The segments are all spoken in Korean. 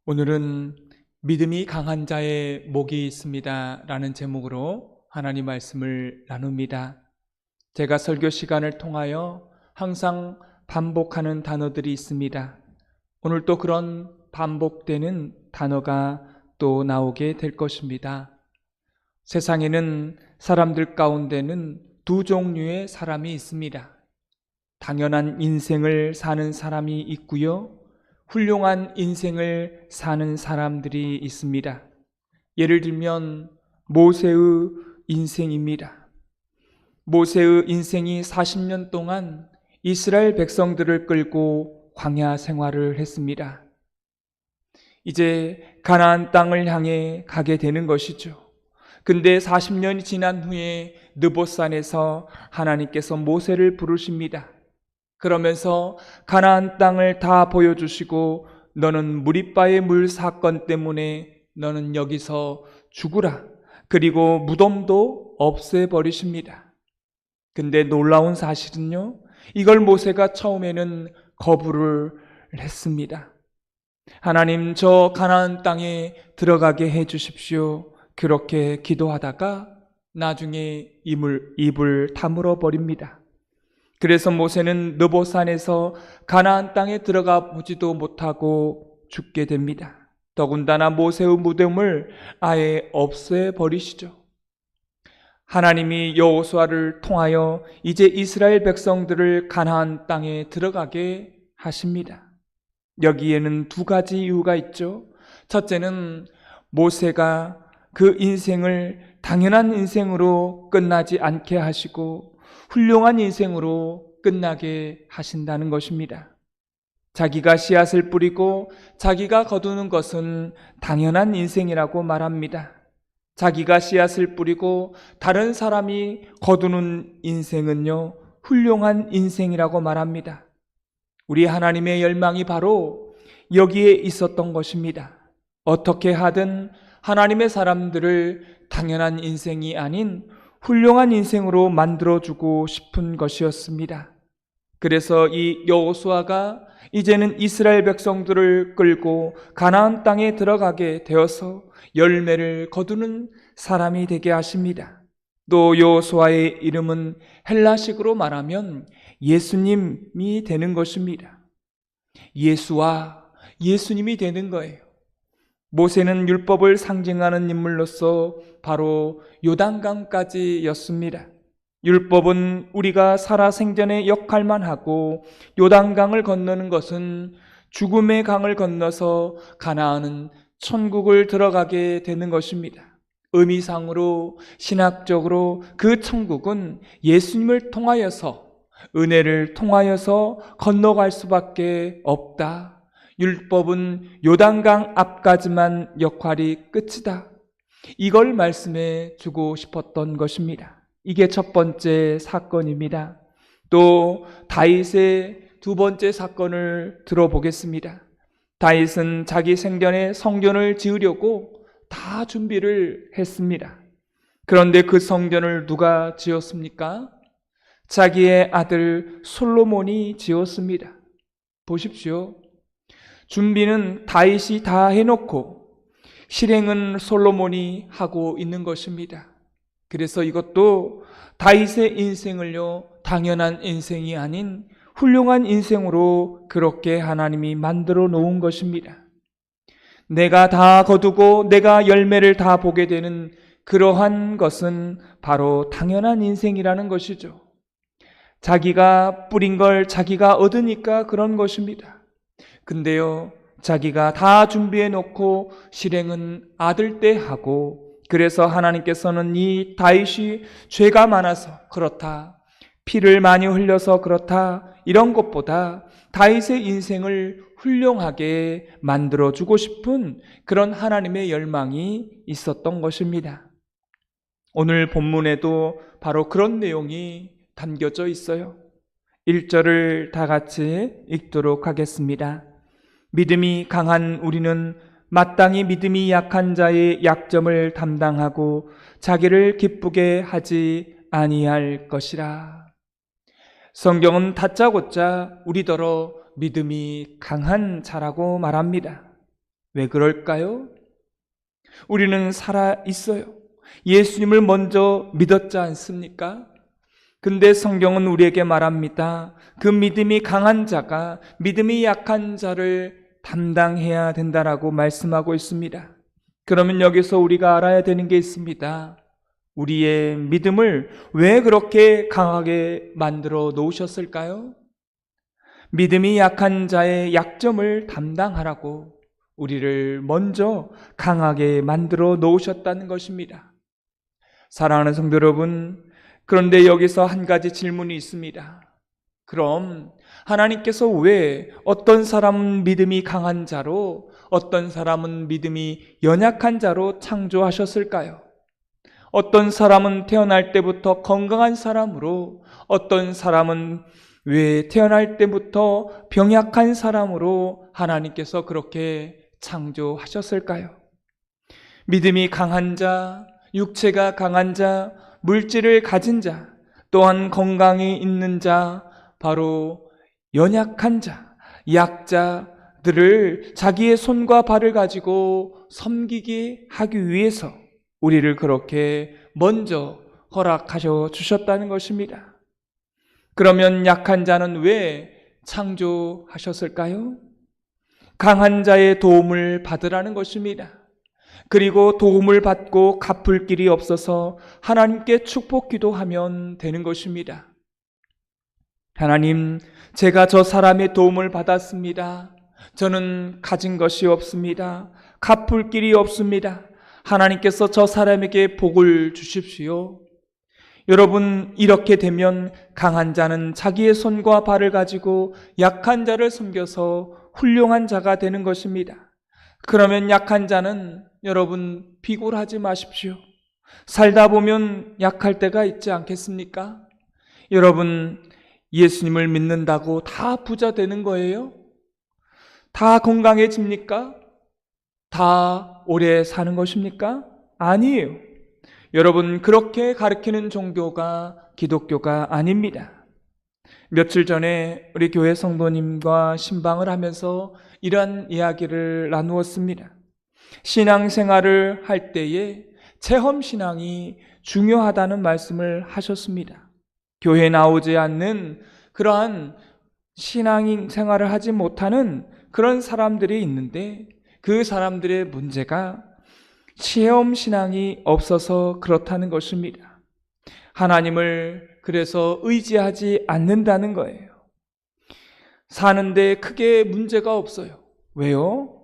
오늘은 믿음이 강한 자의 복이 있습니다 라는 제목으로 하나님 말씀을 나눕니다. 제가 설교 시간을 통하여 항상 반복하는 단어들이 있습니다. 오늘 또 그런 반복되는 단어가 또 나오게 될 것입니다. 세상에는 사람들 가운데는 두 종류의 사람이 있습니다. 당연한 인생을 사는 사람이 있고요, 훌륭한 인생을 사는 사람들이 있습니다. 예를 들면 모세의 인생입니다. 모세의 인생이 40년 동안 이스라엘 백성들을 끌고 광야 생활을 했습니다. 이제 가나안 땅을 향해 가게 되는 것이죠. 근데 40년이 지난 후에 느봇산에서 하나님께서 모세를 부르십니다. 그러면서 가나안 땅을 다 보여주시고 너는 무리바의 물 사건 때문에 너는 여기서 죽으라. 그리고 무덤도 없애버리십니다. 근데 놀라운 사실은요, 이걸 모세가 처음에는 거부를 했습니다. 하나님, 저 가나안 땅에 들어가게 해 주십시오. 그렇게 기도하다가 나중에 입을 다물어 버립니다. 그래서 모세는 느봇산에서 가나안 땅에 들어가 보지도 못하고 죽게 됩니다. 더군다나 모세의 무덤을 아예 없애버리시죠. 하나님이 여호수아를 통하여 이제 이스라엘 백성들을 가나안 땅에 들어가게 하십니다. 여기에는 두 가지 이유가 있죠. 첫째는 모세가 그 인생을 당연한 인생으로 끝나지 않게 하시고 훌륭한 인생으로 끝나게 하신다는 것입니다. 자기가 씨앗을 뿌리고 자기가 거두는 것은 당연한 인생이라고 말합니다. 자기가 씨앗을 뿌리고 다른 사람이 거두는 인생은요, 훌륭한 인생이라고 말합니다. 우리 하나님의 열망이 바로 여기에 있었던 것입니다. 어떻게 하든 하나님의 사람들을 당연한 인생이 아닌 훌륭한 인생으로 만들어주고 싶은 것이었습니다. 그래서 이 여호수아가 이제는 이스라엘 백성들을 끌고 가나안 땅에 들어가게 되어서 열매를 거두는 사람이 되게 하십니다. 또 여호수아의 이름은 헬라식으로 말하면 예수님이 되는 것입니다. 예수님이 되는 거예요. 모세는 율법을 상징하는 인물로서 바로 요단강까지였습니다. 율법은 우리가 살아생전의 역할만 하고 요단강을 건너는 것은 죽음의 강을 건너서 가나안은 천국을 들어가게 되는 것입니다. 의미상으로 신학적으로 그 천국은 예수님을 통하여서, 은혜를 통하여서 건너갈 수밖에 없다. 율법은 요단강 앞까지만 역할이 끝이다. 이걸 말씀해 주고 싶었던 것입니다. 이게 첫 번째 사건입니다. 또 다윗의 두 번째 사건을 들어보겠습니다. 다윗은 자기 생전에 성전을 지으려고 다 준비를 했습니다. 그런데 그 성전을 누가 지었습니까? 자기의 아들 솔로몬이 지었습니다. 보십시오. 준비는 다윗이 다 해놓고 실행은 솔로몬이 하고 있는 것입니다. 그래서 이것도 다윗의 인생을요, 당연한 인생이 아닌 훌륭한 인생으로 그렇게 하나님이 만들어 놓은 것입니다. 내가 다 거두고 내가 열매를 다 보게 되는 그러한 것은 바로 당연한 인생이라는 것이죠. 자기가 뿌린 걸 자기가 얻으니까 그런 것입니다. 근데요, 자기가 다 준비해 놓고 실행은 아들 때 하고, 그래서 하나님께서는 이 다윗이 죄가 많아서 그렇다, 피를 많이 흘려서 그렇다, 이런 것보다 다윗의 인생을 훌륭하게 만들어주고 싶은 그런 하나님의 열망이 있었던 것입니다. 오늘 본문에도 바로 그런 내용이 담겨져 있어요. 1절을 다 같이 읽도록 하겠습니다. 믿음이 강한 우리는 마땅히 믿음이 약한 자의 약점을 담당하고 자기를 기쁘게 하지 아니할 것이라. 성경은 다짜고짜 우리더러 믿음이 강한 자라고 말합니다. 왜 그럴까요? 우리는 살아 있어요. 예수님을 먼저 믿었지 않습니까? 근데 성경은 우리에게 말합니다. 그 믿음이 강한 자가 믿음이 약한 자를 담당해야 된다라고 말씀하고 있습니다. 그러면 여기서 우리가 알아야 되는 게 있습니다. 우리의 믿음을 왜 그렇게 강하게 만들어 놓으셨을까요? 믿음이 약한 자의 약점을 담당하라고 우리를 먼저 강하게 만들어 놓으셨다는 것입니다. 사랑하는 성도 여러분, 그런데 여기서 한 가지 질문이 있습니다. 그럼 하나님께서 왜 어떤 사람은 믿음이 강한 자로 어떤 사람은 믿음이 연약한 자로 창조하셨을까요? 어떤 사람은 태어날 때부터 건강한 사람으로 어떤 사람은 왜 태어날 때부터 병약한 사람으로 하나님께서 그렇게 창조하셨을까요? 믿음이 강한 자, 육체가 강한 자, 물질을 가진 자, 또한 건강이 있는 자, 바로 연약한 자, 약자들을 자기의 손과 발을 가지고 섬기게 하기 위해서 우리를 그렇게 먼저 허락하셔 주셨다는 것입니다. 그러면 약한 자는 왜 창조하셨을까요? 강한 자의 도움을 받으라는 것입니다. 그리고 도움을 받고 갚을 길이 없어서 하나님께 축복 기도하면 되는 것입니다. 하나님, 제가 저 사람의 도움을 받았습니다. 저는 가진 것이 없습니다. 갚을 길이 없습니다. 하나님께서 저 사람에게 복을 주십시오. 여러분, 이렇게 되면 강한 자는 자기의 손과 발을 가지고 약한 자를 섬겨서 훌륭한 자가 되는 것입니다. 그러면 약한 자는 여러분 비굴하지 마십시오. 살다 보면 약할 때가 있지 않겠습니까? 여러분, 예수님을 믿는다고 다 부자 되는 거예요? 다 건강해집니까? 다 오래 사는 것입니까? 아니에요. 여러분, 그렇게 가르치는 종교가 기독교가 아닙니다. 며칠 전에 우리 교회 성도님과 신방을 하면서 이러한 이야기를 나누었습니다. 신앙생활을 할 때에 체험신앙이 중요하다는 말씀을 하셨습니다. 교회에 나오지 않는 그러한 신앙생활을 하지 못하는 그런 사람들이 있는데 그 사람들의 문제가 체험신앙이 없어서 그렇다는 것입니다. 하나님을 그래서 의지하지 않는다는 거예요. 사는데 크게 문제가 없어요. 왜요?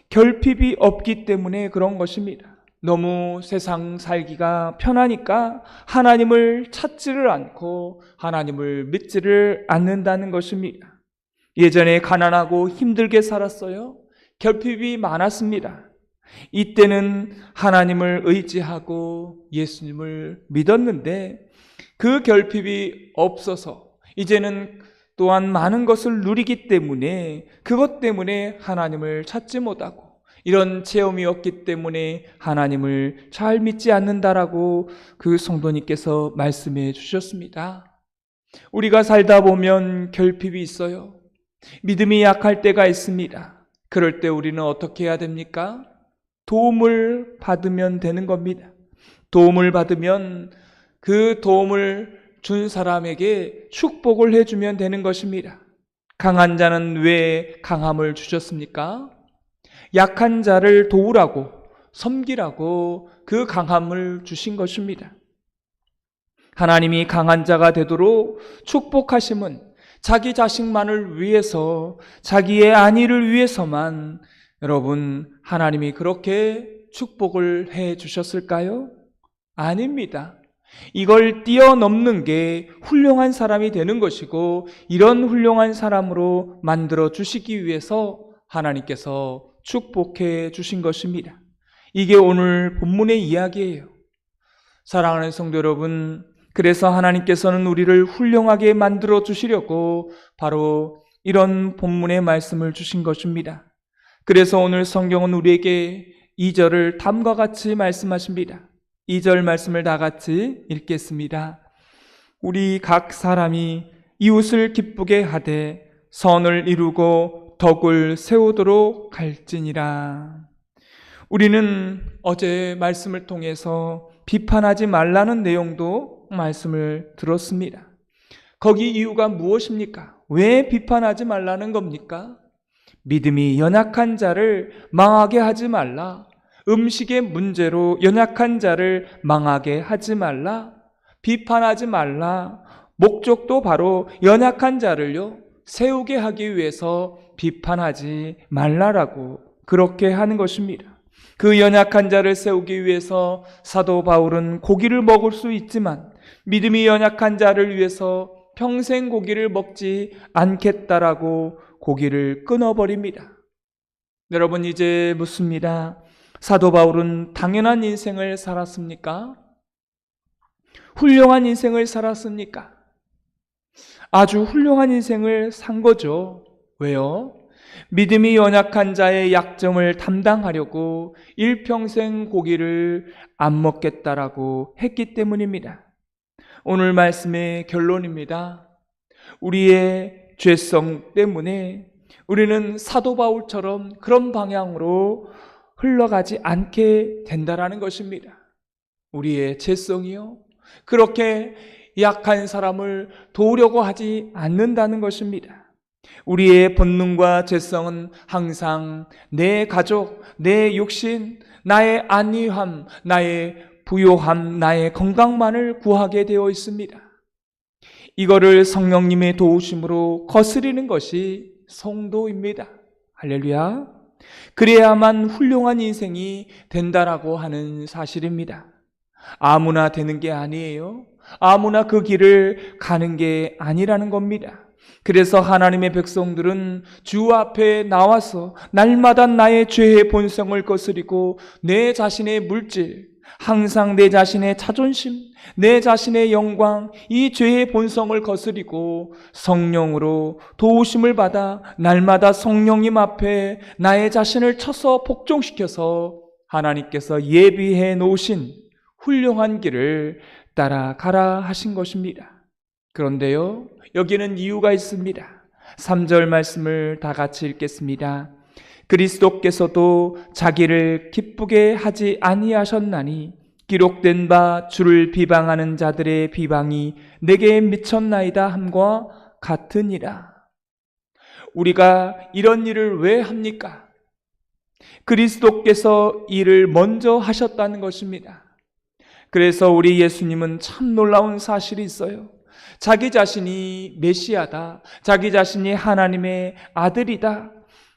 결핍이 없기 때문에 그런 것입니다. 너무 세상 살기가 편하니까 하나님을 찾지를 않고 하나님을 믿지를 않는다는 것입니다. 예전에 가난하고 힘들게 살았어요. 결핍이 많았습니다. 이때는 하나님을 의지하고 예수님을 믿었는데 그 결핍이 없어서 이제는 또한 많은 것을 누리기 때문에 그것 때문에 하나님을 찾지 못하고 이런 체험이 없기 때문에 하나님을 잘 믿지 않는다라고 그 성도님께서 말씀해 주셨습니다. 우리가 살다 보면 결핍이 있어요. 믿음이 약할 때가 있습니다. 그럴 때 우리는 어떻게 해야 됩니까? 도움을 받으면 되는 겁니다. 도움을 받으면 그 도움을 준 사람에게 축복을 해주면 되는 것입니다. 강한 자는 왜 강함을 주셨습니까? 약한 자를 도우라고, 섬기라고 그 강함을 주신 것입니다. 하나님이 강한 자가 되도록 축복하심은 자기 자식만을 위해서, 자기의 안위를 위해서만 여러분, 하나님이 그렇게 축복을 해 주셨을까요? 아닙니다. 이걸 뛰어넘는 게 훌륭한 사람이 되는 것이고 이런 훌륭한 사람으로 만들어 주시기 위해서 하나님께서 축복해 주신 것입니다. 이게 오늘 본문의 이야기예요. 사랑하는 성도 여러분, 그래서 하나님께서는 우리를 훌륭하게 만들어 주시려고 바로 이런 본문의 말씀을 주신 것입니다. 그래서 오늘 성경은 우리에게 2절을 다음과 같이 말씀하십니다. 2절 말씀을 다 같이 읽겠습니다. 우리 각 사람이 이웃을 기쁘게 하되 선을 이루고 덕을 세우도록 할지니라. 우리는 어제 말씀을 통해서 비판하지 말라는 내용도 말씀을 들었습니다. 거기 이유가 무엇입니까? 왜 비판하지 말라는 겁니까? 믿음이 연약한 자를 망하게 하지 말라. 음식의 문제로 연약한 자를 망하게 하지 말라. 비판하지 말라. 목적도 바로 연약한 자를요, 세우게 하기 위해서 비판하지 말라라고 그렇게 하는 것입니다. 그 연약한 자를 세우기 위해서 사도 바울은 고기를 먹을 수 있지만 믿음이 연약한 자를 위해서 평생 고기를 먹지 않겠다라고 고기를 끊어버립니다. 여러분, 이제 묻습니다. 사도 바울은 당연한 인생을 살았습니까? 훌륭한 인생을 살았습니까? 아주 훌륭한 인생을 산 거죠. 왜요? 믿음이 연약한 자의 약점을 담당하려고 일평생 고기를 안 먹겠다라고 했기 때문입니다. 오늘 말씀의 결론입니다. 우리의 죄성 때문에 우리는 사도 바울처럼 그런 방향으로 흘러가지 않게 된다라는 것입니다. 우리의 죄성이요, 그렇게 약한 사람을 도우려고 하지 않는다는 것입니다. 우리의 본능과 죄성은 항상 내 가족, 내 육신, 나의 안위함, 나의 부요함, 나의 건강만을 구하게 되어 있습니다. 이거를 성령님의 도우심으로 거스리는 것이 성도입니다. 할렐루야. 그래야만 훌륭한 인생이 된다라고 하는 사실입니다. 아무나 되는 게 아니에요. 아무나 그 길을 가는 게 아니라는 겁니다. 그래서 하나님의 백성들은 주 앞에 나와서 날마다 나의 죄의 본성을 거스리고 내 자신의 물질, 항상 내 자신의 자존심, 내 자신의 영광, 이 죄의 본성을 거스리고 성령으로 도우심을 받아 날마다 성령님 앞에 나의 자신을 쳐서 복종시켜서 하나님께서 예비해 놓으신 훌륭한 길을 따라가라 하신 것입니다. 그런데요, 여기는 이유가 있습니다. 3절 말씀을 다 같이 읽겠습니다. 그리스도께서도 자기를 기쁘게 하지 아니하셨나니 기록된 바 주를 비방하는 자들의 비방이 내게 미쳤나이다 함과 같으니라. 우리가 이런 일을 왜 합니까? 그리스도께서 일을 먼저 하셨다는 것입니다. 그래서 우리 예수님은 참 놀라운 사실이 있어요. 자기 자신이 메시아다, 자기 자신이 하나님의 아들이다,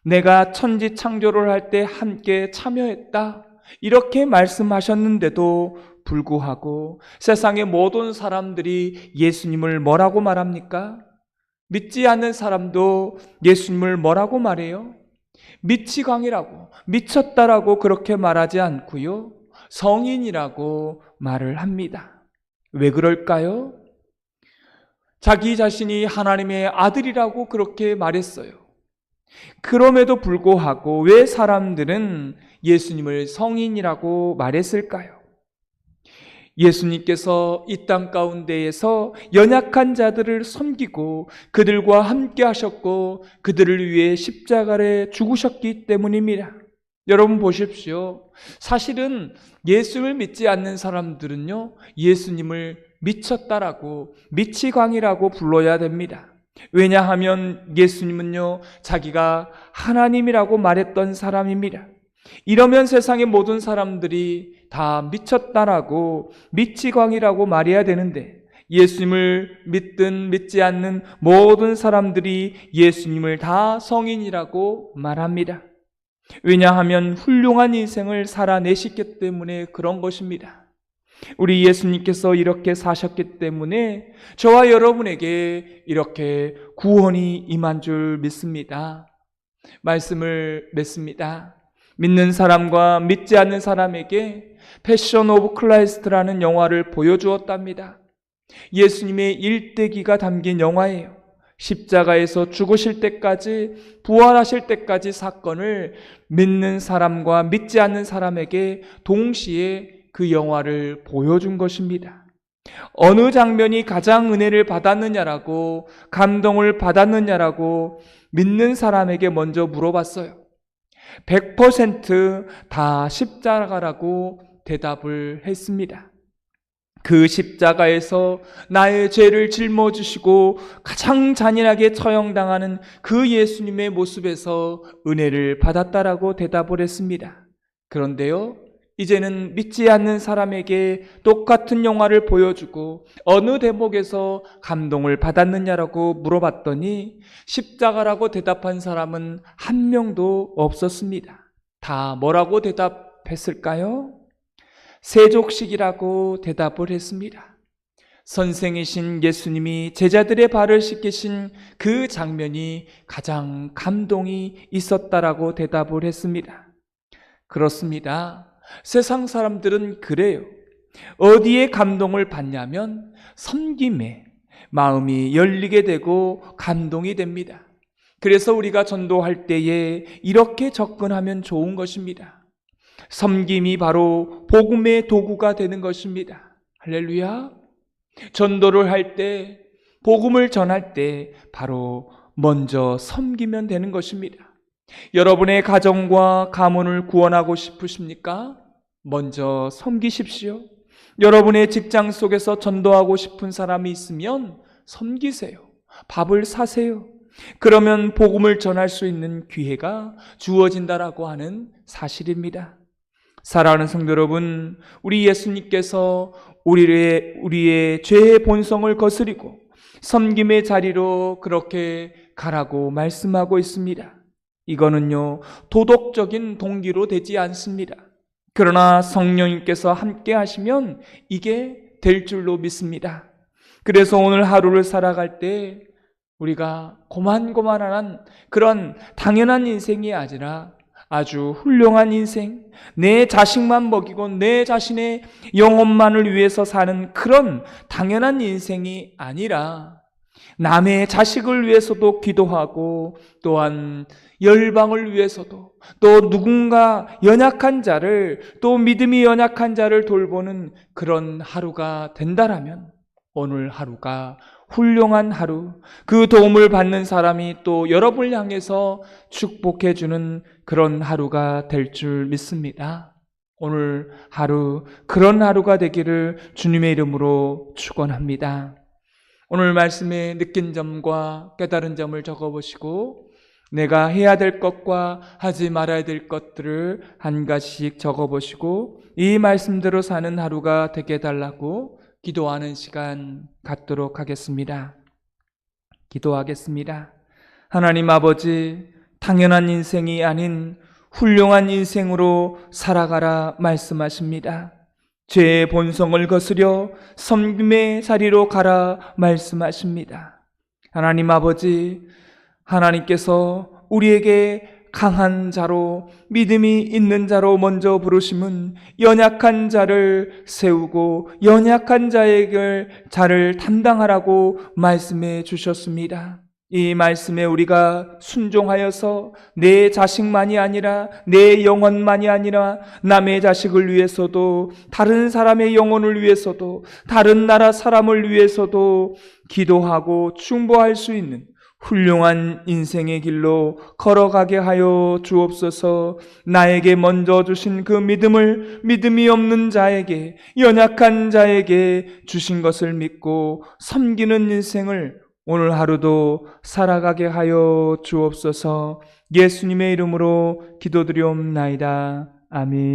내가 천지 창조를 할 때 함께 참여했다, 이렇게 말씀하셨는데도 불구하고 세상의 모든 사람들이 예수님을 뭐라고 말합니까? 믿지 않는 사람도 예수님을 뭐라고 말해요? 미치광이라고, 미쳤다라고 그렇게 말하지 않고요, 성인이라고 말을 합니다. 왜 그럴까요? 자기 자신이 하나님의 아들이라고 그렇게 말했어요. 그럼에도 불구하고 왜 사람들은 예수님을 성인이라고 말했을까요? 예수님께서 이 땅 가운데에서 연약한 자들을 섬기고 그들과 함께 하셨고 그들을 위해 십자가에 죽으셨기 때문입니다. 여러분 보십시오. 사실은 예수를 믿지 않는 사람들은요, 예수님을 미쳤다라고, 미치광이라고 불러야 됩니다. 왜냐하면 예수님은요, 자기가 하나님이라고 말했던 사람입니다. 이러면 세상의 모든 사람들이 다 미쳤다라고, 미치광이라고 말해야 되는데, 예수님을 믿든 믿지 않는 모든 사람들이 예수님을 다 성인이라고 말합니다. 왜냐하면 훌륭한 인생을 살아내셨기 때문에 그런 것입니다. 우리 예수님께서 이렇게 사셨기 때문에 저와 여러분에게 이렇게 구원이 임한 줄 믿습니다. 말씀을 맺습니다. 믿는 사람과 믿지 않는 사람에게 패션 오브 크라이스트라는 영화를 보여주었답니다. 예수님의 일대기가 담긴 영화예요. 십자가에서 죽으실 때까지, 부활하실 때까지 사건을 믿는 사람과 믿지 않는 사람에게 동시에 그 영화를 보여준 것입니다. 어느 장면이 가장 은혜를 받았느냐라고, 감동을 받았느냐라고 믿는 사람에게 먼저 물어봤어요. 100% 다 십자가라고 대답을 했습니다. 그 십자가에서 나의 죄를 짊어지시고 가장 잔인하게 처형당하는 그 예수님의 모습에서 은혜를 받았다라고 대답을 했습니다. 그런데요, 이제는 믿지 않는 사람에게 똑같은 영화를 보여주고 어느 대목에서 감동을 받았느냐라고 물어봤더니 십자가라고 대답한 사람은 한 명도 없었습니다. 다 뭐라고 대답했을까요? 세족식이라고 대답을 했습니다. 선생이신 예수님이 제자들의 발을 씻기신 그 장면이 가장 감동이 있었다라고 대답을 했습니다. 그렇습니다. 세상 사람들은 그래요. 어디에 감동을 받냐면 섬김에 마음이 열리게 되고 감동이 됩니다. 그래서 우리가 전도할 때에 이렇게 접근하면 좋은 것입니다. 섬김이 바로 복음의 도구가 되는 것입니다. 할렐루야. 전도를 할 때, 복음을 전할 때 바로 먼저 섬기면 되는 것입니다. 여러분의 가정과 가문을 구원하고 싶으십니까? 먼저 섬기십시오. 여러분의 직장 속에서 전도하고 싶은 사람이 있으면 섬기세요. 밥을 사세요. 그러면 복음을 전할 수 있는 기회가 주어진다라고 하는 사실입니다. 사랑하는 성도 여러분, 우리 예수님께서 우리의 죄의 본성을 거스리고 섬김의 자리로 그렇게 가라고 말씀하고 있습니다. 이거는요, 도덕적인 동기로 되지 않습니다. 그러나 성령님께서 함께 하시면 이게 될 줄로 믿습니다. 그래서 오늘 하루를 살아갈 때 우리가 고만고만한 그런 당연한 인생이 아니라 아주 훌륭한 인생, 내 자식만 먹이고 내 자신의 영혼만을 위해서 사는 그런 당연한 인생이 아니라 남의 자식을 위해서도 기도하고 또한 열방을 위해서도 또 누군가 연약한 자를 또 믿음이 연약한 자를 돌보는 그런 하루가 된다라면 오늘 하루가 훌륭한 하루, 그 도움을 받는 사람이 또 여러분을 향해서 축복해 주는 그런 하루가 될 줄 믿습니다. 오늘 하루 그런 하루가 되기를 주님의 이름으로 축원합니다. 오늘 말씀에 느낀 점과 깨달은 점을 적어보시고 내가 해야 될 것과 하지 말아야 될 것들을 한 가지씩 적어보시고 이 말씀대로 사는 하루가 되게 해달라고 기도하는 시간 갖도록 하겠습니다. 기도하겠습니다. 하나님 아버지, 당연한 인생이 아닌 훌륭한 인생으로 살아가라 말씀하십니다. 죄의 본성을 거스려 섬김의 자리로 가라 말씀하십니다. 하나님 아버지, 하나님께서 우리에게 강한 자로 믿음이 있는 자로 먼저 부르심은 연약한 자를 세우고 연약한 자에게 자를 담당하라고 말씀해 주셨습니다. 이 말씀에 우리가 순종하여서 내 자식만이 아니라 내 영혼만이 아니라 남의 자식을 위해서도 다른 사람의 영혼을 위해서도 다른 나라 사람을 위해서도 기도하고 충보할 수 있는 훌륭한 인생의 길로 걸어가게 하여 주옵소서. 나에게 먼저 주신 그 믿음을 믿음이 없는 자에게, 연약한 자에게 주신 것을 믿고 섬기는 인생을 오늘 하루도 살아가게 하여 주옵소서. 예수님의 이름으로 기도드리옵나이다. 아멘.